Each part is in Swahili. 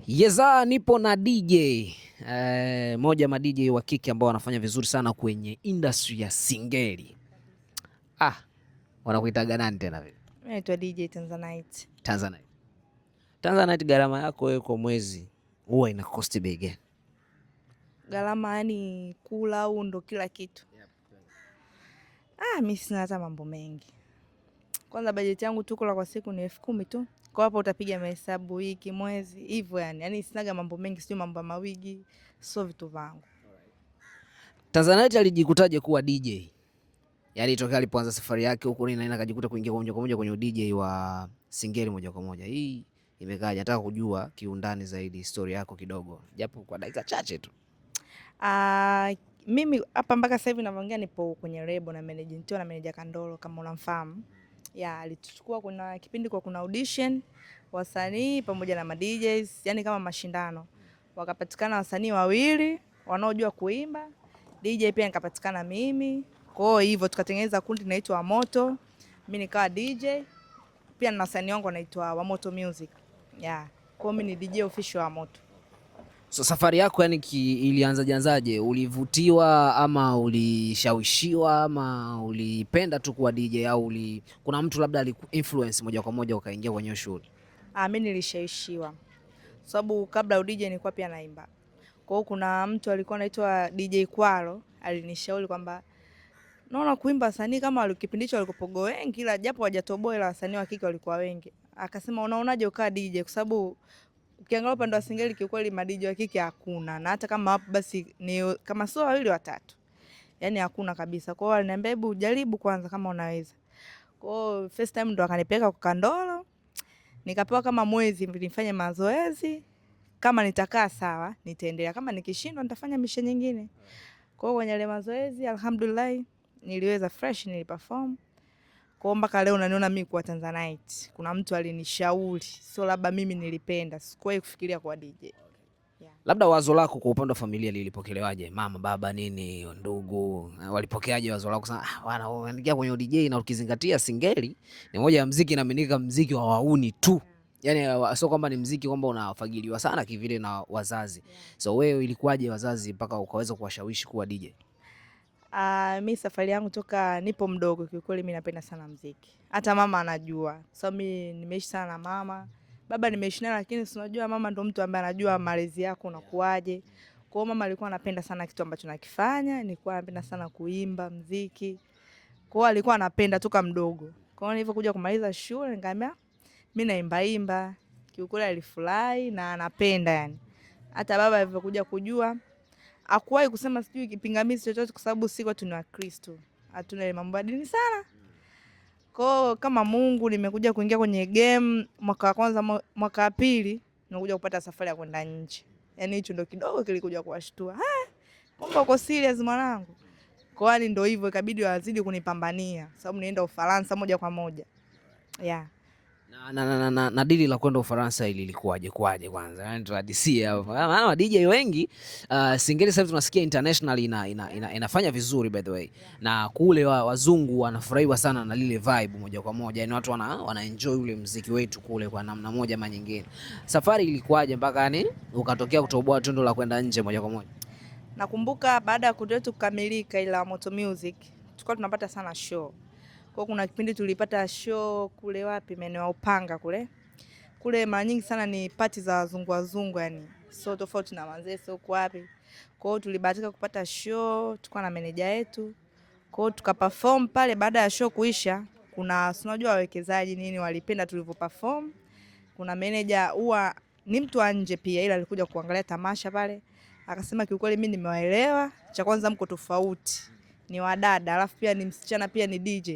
Yeza, nipo na DJ moja ma DJ wa kike ambao wanafanya vizuri sana kwenye industry ya singeli. Wanakuitaga nani tena vile? Naitwa DJ Tanzanite. Tanzanite. Tanzanite, gharama yako wewe kwa mwezi huwa ina cost bei gani? Gharama yani kula au ndo kila kitu? Mimi sina hata mambo mengi. Kwanza bajeti yangu tu kula kwa siku ni 10,000 tu. Kwa hapo utapiga mahesabu wiki, mwezi, hivyo yani. Yaani sinaga mambo mengi, sio mambo mawigi, sio vitu vangu. Tanzanite alijikutaje kuwa DJ? Yaani tokea alipoanza safari yake huko nini akajikuta kuingia moja kwa moja kwenye DJ wa singeli moja kwa moja. Hii imekaja, nataka kujua kiundani zaidi story yako kidogo, japo kwa dakika chache tu. Mimi hapa mpaka sasa hivi ninavyoongea nipo kwenye lebo na manager, na manager Kandolo kama unamfahamu. Alituchukua kuna kipindi kuna audition wasanii pamoja na ma DJs, yani kama mashindano. Wakapatikana wasanii wawili wanaojua kuimba. DJ pia nikapatikana mimi. Kwa hivyo tukatengeneza kundi linaitwa Wamoto. Mimi nikawa DJ. Pia na wasanii wangu wanaitwa Wamoto Music. Kwa mimi ni DJ official wa Wamoto. So safari yako yani ilianzaje? Ulivutiwa ama ulishawishiwa ama ulipenda tu kuwa DJ au kuna mtu labda alikuinfluence moja kwa moja ukaingia kwenye shughuli? Mimi nilishawishiwa. Sababu kabla DJ nilikuwa pia naimba. Kwa hiyo kuna mtu alikuwa anaitwa DJ Kwalo alinishauri kwamba naona kuimba wasanii kama kipindi hicho walikopogo wengi, ila japo hawajatoboa, ila wasanii wa kike walikuwa wengi. Akasema unaonaje ukaa DJ, kwa sababu ukiangalia upande wa singeli kiukweli ma DJ wa kike hakuna, na hata kama hapo basi ni kama sio wawili watatu, yani hakuna kabisa. Kwa hiyo aliniambia hebu jaribu kwanza kama unaweza. Kwa hiyo first time ndo akanipeleka kwa Kandolo, nikapewa kama mwezi nifanye mazoezi, kama nitakaa sawa nitaendelea, kama nikishindwa nitafanya mishe nyingine. Kwa hiyo kwenye ile mazoezi alhamdulillah niliweza fresh, niliperform. Kwa mpaka leo unaniona mimi kwa Tanzanite. Kuna mtu alinishauri, sio labda mimi nilipenda, sikuwahi kufikiria kwa DJ. Labda wazo lako kwa upande wa familia lilipokelewaje? Mama, baba, nini, ndugu, walipokeaje wazo lako sana? Bwana unaingia kwenye DJ na ukizingatia singeli ni moja ya muziki inaaminika muziki wa wauni tu. Yaani sio kwamba ni muziki kwamba unafagiliwa sana kivile na wazazi. So wewe ilikuwaje wazazi mpaka ukaweza kuwashawishi kuwa DJ? Mimi safari yangu toka nipo mdogo kiukweli mimi napenda sana muziki. Hata mama anajua. So mimi nimeishi sana na mama. Baba nimeishi naye, lakini si unajua mama ndo mtu ambaye anajua malezi yako unakuaje. Kwa hiyo mama alikuwa anapenda sana kitu ambacho nakifanya, nilikuwa napenda sana kuimba muziki. Kwa hiyo alikuwa anapenda toka mdogo. Kwa hiyo nilipokuja kumaliza shule nikamwambia mimi naimba. Kiukweli alifurahi na anapenda yani. Hata baba alipokuja kujua hakuwahi kusema sijui kipingamizi chochote, kwa sababu sisi watu ni wa Kristo. Hatuna ile mambo ya dini sana. Kwa kama Mungu nimekuja kuingia kwenye game mwaka wa kwanza, mwaka wa pili nimekuja kupata safari ya kwenda nje. Yaani hicho ndo kidogo kilikuja kuwashtua. Kumbe uko serious mwanangu. Kwa hiyo ndio hivyo ikabidi wazidi kunipambania, sababu nienda Ufaransa moja kwa moja. Na dili la kwenda Ufaransa ilikuwaje kwanza? Yaani tuhadisia hapo. Maana DJ wengi singeli sasa tunasikia international inafanya vizuri by the way. Na kule wazungu wanafurahiwa sana na lile vibe moja kwa moja. Yaani watu wana enjoy ule muziki wetu kule kwa namna moja ama nyingine. Safari ilikuwaje mpaka yani ukatokea kutoboa tendo la kwenda nje moja kwa moja? Nakumbuka baada ya kundi letu kukamilika ila Moto Music, tulikuwa tunapata sana show. Kwa kuna kipindi tulipata show kule wapi maeneo ya Upanga kule. Kule mara nyingi sana ni party za wazungu yani. So tofauti na Manzese huko wapi. Kwa hiyo tulibahatika kupata show, tulikuwa na manager yetu. Kwa hiyo tukaperform pale. Baada ya show kuisha, kuna unajua wawekezaji nini walipenda tulivyoperform. Kuna manager huwa ni mtu wa nje pia, ila alikuja kuangalia tamasha pale. Akasema kiukweli mimi nimewaelewa. Cha kwanza mko tofauti. Ni wadada, alafu pia ni msichana, pia ni DJ.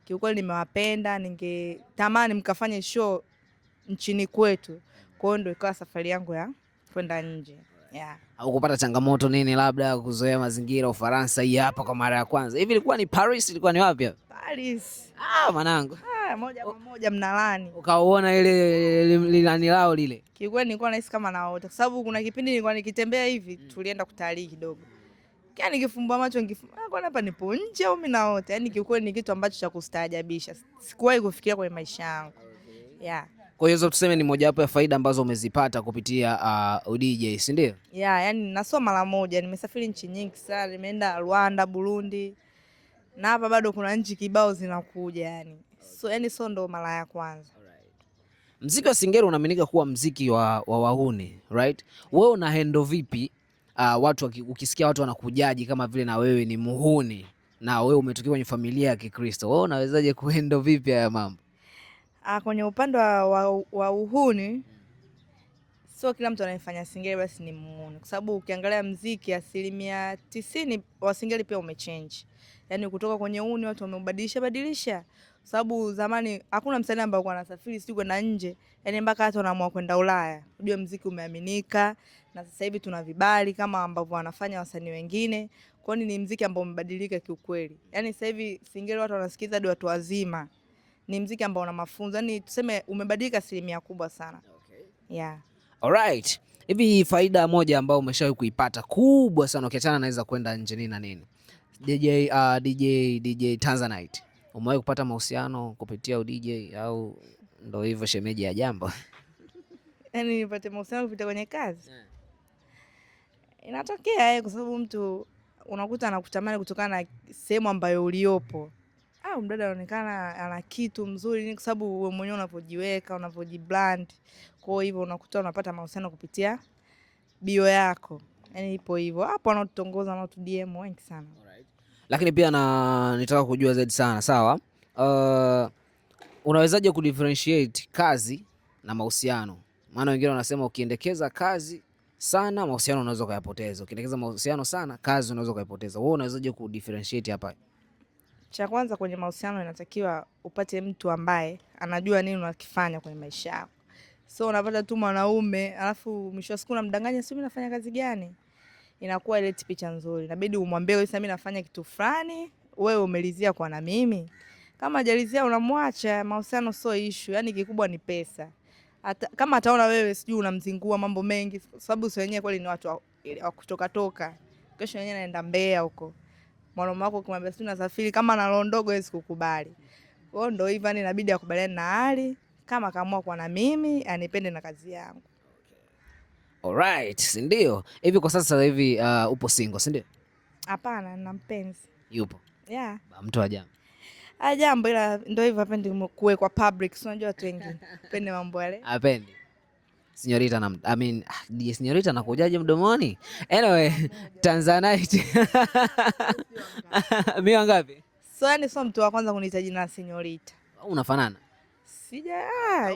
Kiukweli nimewapenda, ningetamani mkafanye show nchini kwetu. Kwa hiyo ndio ikawa safari yangu ya kwenda nje. Au kupata changamoto nini labda kuzoea mazingira Ufaransa hii hapa kwa mara ya kwanza? Hivi ilikuwa ni Paris, ilikuwa ni wapi hapa? Paris. Mwanangu. Moja kwa moja Mnalani. Ukaona ile lilani lao lile. Kiukweli nilikuwa nahisi kama naota, kwa sababu kuna kipindi nilikuwa nikitembea hivi, tulienda kutalii kidogo. Yaani nikifumba macho kwa hapa nipo nje au mimi naota. Yaani kiukweli ni kitu ambacho cha kustaajabisha. Sikuwahi kufikiria kwenye maisha yangu. Kwa Kwa hiyo tuseme ni mojawapo ya faida ambazo umezipata kupitia udj, si ndio? Yeah, yani nasoma mara moja, nimesafiri nchi nyingi sana, nimeenda Rwanda, Burundi na hapa bado kuna nchi kibao zinakuja yani. So yani so ndo mara ya kwanza. Mziki wa Singeli unaaminika kuwa mziki wa wahuni, right? Wewe una handle vipi watu ukisikia watu wanakujaji kama vile na wewe ni muhuni na wewe umetokea kwenye familia ya Kikristo, wewe unawezaje kuhandle vipi haya mambo? Kwenye upande wa uhuni, sio kila mtu anayefanya Singeli basi ni muhuni, kwa sababu ukiangalia mziki 90% wa Singeli pia umechange. Yani kutoka kwenye uhuni watu wamebadilisha, sababu zamani hakuna msanii ambaye alikuwa anasafiri sio kwenda nje, yani mpaka hata wanaamua kwenda Ulaya. Unajua mziki umeaminika na sasa hivi tuna vibali kama ambavyo wanafanya wasanii wengine. Kwa hiyo ni mziki ambao umebadilika kiukweli. Yani sasa hivi Singeli watu wanasikiza hadi watu wazima. Ni mziki ambao una mafunzo. Yani tuseme umebadilika 100% kubwa sana. Okay. Yeah. Alright. Hivi faida moja ambayo umeshawahi kuipata kubwa sana ukiachana naweza kwenda nje nini na nini? DJ Tanzanite. Umewahi kupata mahusiano kupitia DJ au ndo hivyo shemeji ya jambo? Yani nipate mahusiano kupitia kwenye kazi? Yeah. Inatokea kwa sababu mtu unakuta anakutamani kutokana na sehemu ambayo uliopo. Mdada anaonekana ana kitu mzuri, ni kwa sababu wewe mwenyewe unapojiweka, unapojibrand. Kwa hivyo unakuta unapata mahusiano kupitia bio yako. Yani ipo hivyo. Hapo wanatutongoza na DM wengi sana. Alright. Lakini pia nitaka kujua zaidi sana, sawa? Unawezaje kudifferentiate kazi na mahusiano? Maana wengine wanasema ukiendekeza kazi sana mahusiano unaweza kuyapoteza. Ukiendekeza mahusiano sana kazi unaweza kuyapoteza. Wewe unawezaje kudifferentiate hapa? Cha kwanza kwenye mahusiano inatakiwa upate mtu ambaye anajua nini unakifanya kwenye maisha yako. So unapata tu mwanaume alafu mwisho wa siku unamdanganya sio mimi nafanya kazi gani? Inakuwa ile picha nzuri. Inabidi umwambie wewe sasa mimi nafanya kitu fulani, wewe umelizia kwa na mimi. Kama hajalizia unamwacha, mahusiano sio issue. Yaani kikubwa ni pesa. Kama ataona wewe sijui unamzingua mambo mengi, sababu sio wenyewe kweli ni watu wa kutoka toka. Kesho wenyewe naenda Mbeya huko. Mwanaume wako kumwambia sisi tunasafiri kama na roho ndogo hawezi kukubali. Kwa hiyo ndio hivyo, inabidi akubaliane na hali. Kama kaamua kwa na mimi, anipende na kazi yangu. Alright, ndio. Hivi kwa sasa hivi upo single, si ndio? Hapana, nina mpenzi. Yupo? Yeah. Mtu wa jambo. Jambo ila ndio hivyo, hapendi kuwekwa public. Unajua watu wengi pende mambo yale. Hapendi. Señorita DJ Señorita anakujaje mdomoni? Anyway, Tanzanite. Mimi wangapi? So yani sio mtu wa kwanza kuniita jina Señorita. Unafanana?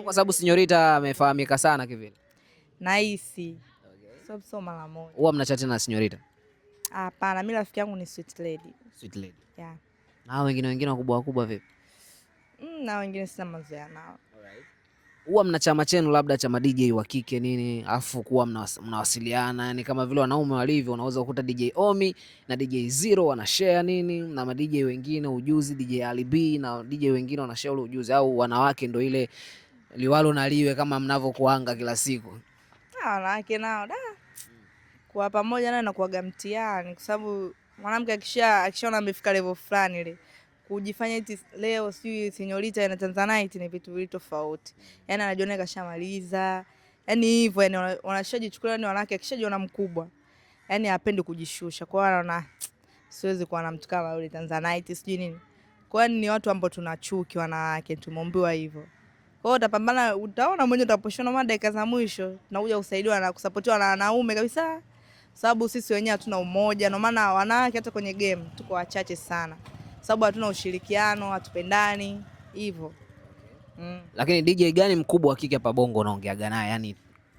Kwa sababu Señorita amefahamika sana kivile. Nahisi. Okay. So mara moja. Huwa mnachati na Señorita? Hapana, mimi rafiki yangu ni sweet lady. Sweet lady. Yeah. Na wengine wakubwa vipi? Na wengine sina mazoea nao. Huwa mna chama chenu labda chama DJ wa kike nini, afu kuwa mnawasiliana yani kama vile wanaume walivyo, unaweza kukuta DJ Omi na DJ Zero wanashare nini na ma DJ wengine ujuzi, DJ Ali B na DJ wengine wanashare ule ujuzi, au wanawake ndio ile liwalo na liwe kama mnavyokuanga kila siku? Wanawake nao kwa pamoja nayo inakuwaga mtihani, kwa sababu mwanamke akishaona amefika level fulani ile kujifanya eti leo sijui Señorita na Tanzanite ni vitu viwili tofauti. Yaani anajiona kashamaliza. Yaani hivyo yani wanashajichukulia ni wanawake akishajiona mkubwa. Yaani hapendi kujishusha. Kwa hiyo anaona siwezi kuwa na mtu kama yule Tanzanite sijui nini. Kwa hiyo ni watu ambao tunachuki wanawake, tumeombiwa hivyo. Kwa hiyo utapambana, utaona mwenyewe utaposhona dakika za mwisho tunakuja kusaidiwa na kusapotiwa na wanaume kabisa. Sababu sisi wenyewe hatuna umoja, ndio maana wanawake hata kwenye game tuko wachache sana. Sababu hatuna ushirikiano, hatupendani hivyo. Lakini DJ gani mkubwa wa kike hapa Bongo unaongeaga naye, yani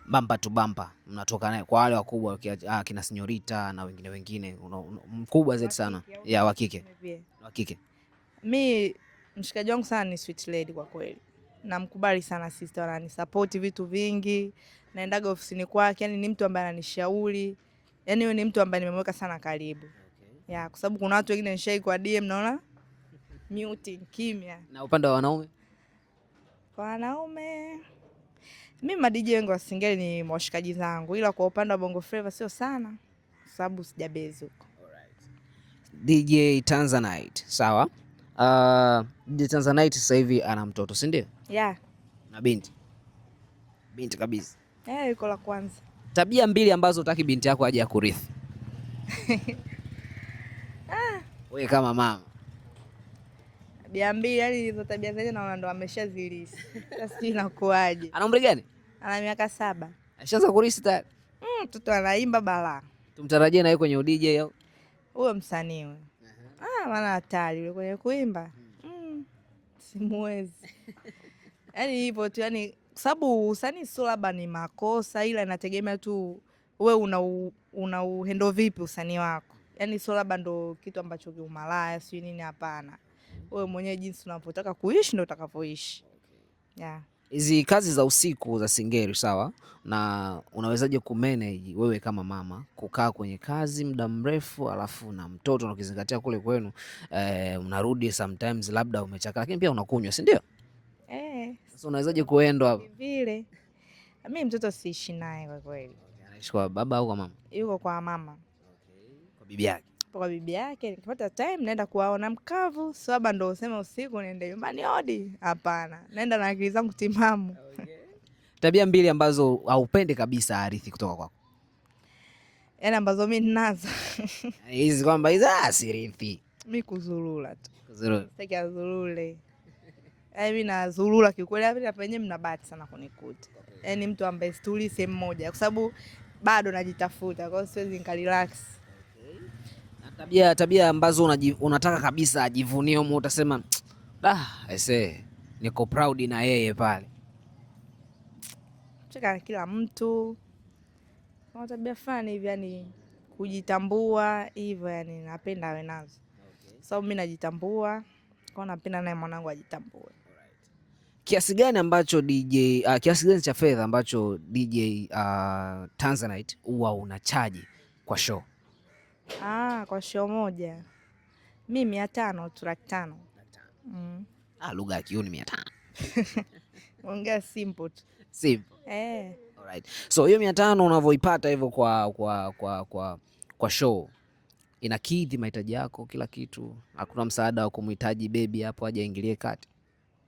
bumper to bumper mnatoka naye kwa wale wakubwa kina Señorita na wengine mkubwa zaidi sana ya wa kike? Wa kike. Mimi mshikaji wangu sana ni Sweet Lady kwa kweli. Namkubali sana sister, ananisupport vitu vingi. Naendaga ofisini kwake, yani ni mtu ambaye ananishauri. Yani yeye ni mtu ambaye nimemweka sana karibu. Ya, kwa sababu kuna watu wengine nishai kwa DM naona mute kimya. Na upande wa wanaume? Kwa wanaume mimi ma DJ wengi wa Singeli ni washikaji zangu, ila kwa upande wa Bongo Flava sio sana sababu sijabezi huko. DJ Tanzanite, sawa? DJ Tanzanite sasa hivi ana mtoto, si ndio? Yeah. Na binti. Binti kabisa. Yuko la kwanza. Tabia 2 ambazo hutaki binti yako aje akurithi. Wewe kama mama. Tabia 2, yani hizo tabia zake naona ndo ameshazilisi. Sasa inakuaje? Ana umri gani? Ana miaka 7. Ashaanza kurithi tayari. Mtoto anaimba balaa. Tumtarajie na yeye kwenye DJ au? Huyo msanii huyo. Maana hatari yule kwenye kuimba. Simuwezi. Yaani hivyo tu, yani sababu usanii sio labda ni makosa, ila inategemea tu wewe una uhendo vipi usanii wako. Yaani sio labda ndo kitu ambacho kiumalaya sio nini, hapana. Wewe mwenyewe jinsi unavyotaka kuishi ndo utakavyoishi. Yeah. Hizi kazi za usiku za Singeli sawa, na unawezaje kumanage wewe kama mama kukaa kwenye kazi muda mrefu alafu na mtoto, na ukizingatia kule kwenu unarudi sometimes labda umechaka, lakini pia unakunywa, si ndio? Sasa unawezaje kuendwa vile? Mimi mtoto siishi naye kwa kweli. Anaishi kwa baba au kwa mama? Yuko kwa mama. Kwa bibi yake. Kwa bibi yake, nikipata time naenda kuwaona mkavu, saba ndo useme usiku niende nyumbani hodi. Hapana, naenda na akili zangu timamu. Tabia 2 ambazo haupendi kabisa arithi kutoka kwako. Yaani ambazo mimi ninazo. Hizi kwamba hizi asirithi. Mimi kuzurura tu. Kuzurura. Sitaki azurule. Yaani mimi nazurura kiukweli, hapa penyewe mnabati sana kunikuta. Yaani mtu ambaye stuli sehemu moja kwa sababu bado najitafuta, kwa hiyo siwezi nikarelax. Tabia ambazo unataka kabisa ajivunie huko, utasema niko proud na yeye pale. Cheka na kila mtu. Kwa tabia fulani hivi, yani kujitambua hivyo, yani napenda awe nazo. Sababu mimi najitambua, kwa napenda naye mwanangu ajitambue. Kiasi gani ambacho DJ kiasi gani cha fedha ambacho DJ Tanzanite huwa unachaji kwa show? Kwa show moja mimi 500 tu, 500. Lugha ya kiuni 500. Ongea simple tu. Simple. Alright. So hiyo 500 unavyoipata hivyo kwa show inakidhi mahitaji yako kila kitu? Hakuna msaada wa kumhitaji baby hapo aje aingilie kati?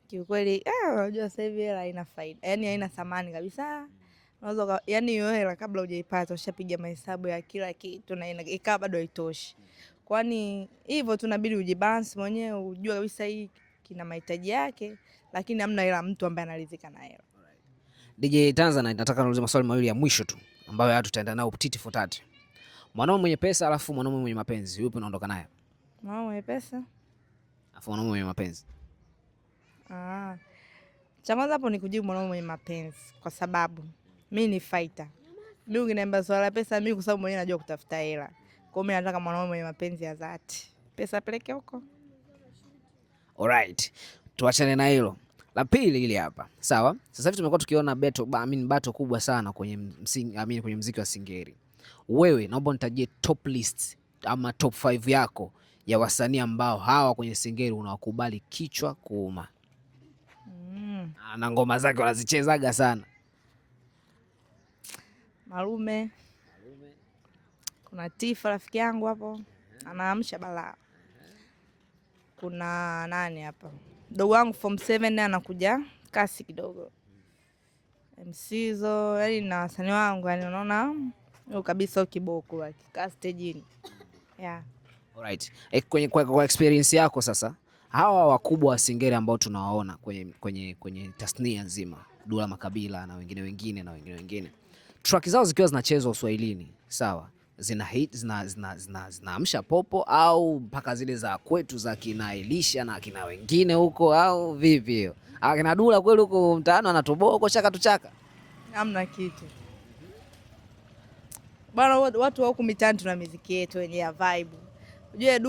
Kiukweli unajua sasa hivi hela haina faida. Yaani haina thamani kabisa. Unaweza yani hiyo hela kabla hujaipata ushapiga mahesabu ya kila kitu na ikawa bado haitoshi. Kwani hivyo tunabidi ujibalance mwenyewe, ujue kabisa hii kina mahitaji yake, lakini hamna hela mtu ambaye analizika na hela. DJ Tanzanite, nataka niulize maswali mawili ya mwisho tu ambayo hata tutaenda nao titi for tati. Mwanaume mwenye pesa alafu mwanaume mwenye mapenzi, yupi unaondoka naye? Mwanaume mwenye pesa alafu mwanaume mwenye mapenzi. Cha kwanza hapo ni kujibu mwanaume mwenye mapenzi, kwa sababu mimi ni fighter. Mimi ukiniambia swala la pesa, mimi kwa sababu mwenyewe najua kutafuta hela. Kwa hiyo mimi nataka mwanaume mwenye mapenzi ya dhati. Pesa peleke huko. Alright. Tuachane na hilo. La pili ile hapa. Sawa? Sasa hivi tumekuwa tukiona battle kubwa sana kwenye kwenye muziki wa Singeli. Wewe naomba nitajie top list ama top 5 yako ya wasanii ambao hawa kwenye Singeli unawakubali kichwa kuuma. Na ngoma zake wanazichezaga sana. Malume. Kuna Tifa rafiki yangu hapo. Anaamsha balaa. Kuna nani hapa? Dogo wangu form 7 anakuja kasi kidogo. MCzo, yani na wasanii wangu, yani unaona huyo kabisa kiboko wake kasi stage. Alright. Kwa experience yako sasa, hawa wakubwa wa Singeli ambao tunawaona kwenye tasnia nzima, Dula Makabila na wengine, track zao zikiwa zinachezwa Uswahilini, sawa, zina hit, zinaamsha popo au mpaka zile za kwetu za kina Elisha na kina wengine huko, au vipi hiyo? Akina Dula kweli huko mtaani anatoboa huko chaka? Hamna kitu bwana, watu wa huko mitaani tuna muziki yetu yenye ya vibe. Unajua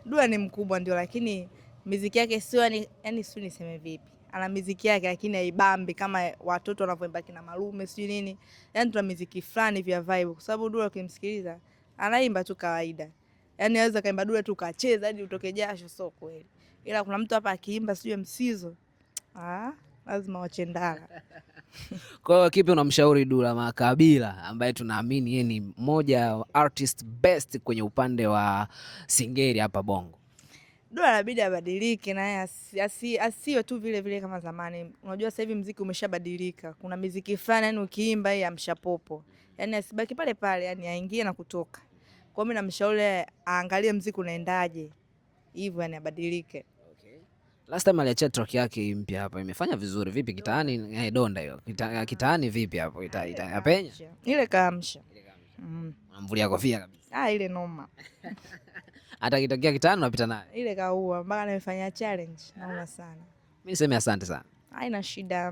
Dula ni mkubwa ndio, lakini muziki yake sio yani sio niseme vipi. Ana muziki yake lakini haibambi kama watoto wanavyoimba kina Malume sio nini. Yani tuna muziki fulani vya vibe, kwa sababu Dula ukimsikiliza anaimba tu kawaida. Yani anaweza kaimba Dula tu kacheza hadi utoke jasho, sio kweli. Ila kuna mtu hapa akiimba sio msizo. Lazima wachendana. Kwa hiyo kipi unamshauri Dula Makabila ambaye tunaamini yeye ni mmoja artist best kwenye upande wa Singeli hapa Bongo? Dula inabidi abadilike naye asiwe tu vile vile kama zamani. Unajua sasa hivi muziki umeshabadilika. Kuna muziki fulani yani ukiimba hii amshapopo. Yani asibaki pale pale, yani aingie na kutoka. Kwa mimi namshauri aangalie muziki unaendaje. Hivyo yani abadilike. Okay. Last time aliachia track yake mpya hapa imefanya vizuri vipi kitaani? Donda hiyo. Kitaani vipi hapo? Itapenya? Ile kaamsha. Mvulia kofia kabisa. Ile noma. Hata kitokea kitaani unapita naye. Ile kaua mpaka nimefanya challenge. Naona sana. Mimi niseme asante sana. Haina shida.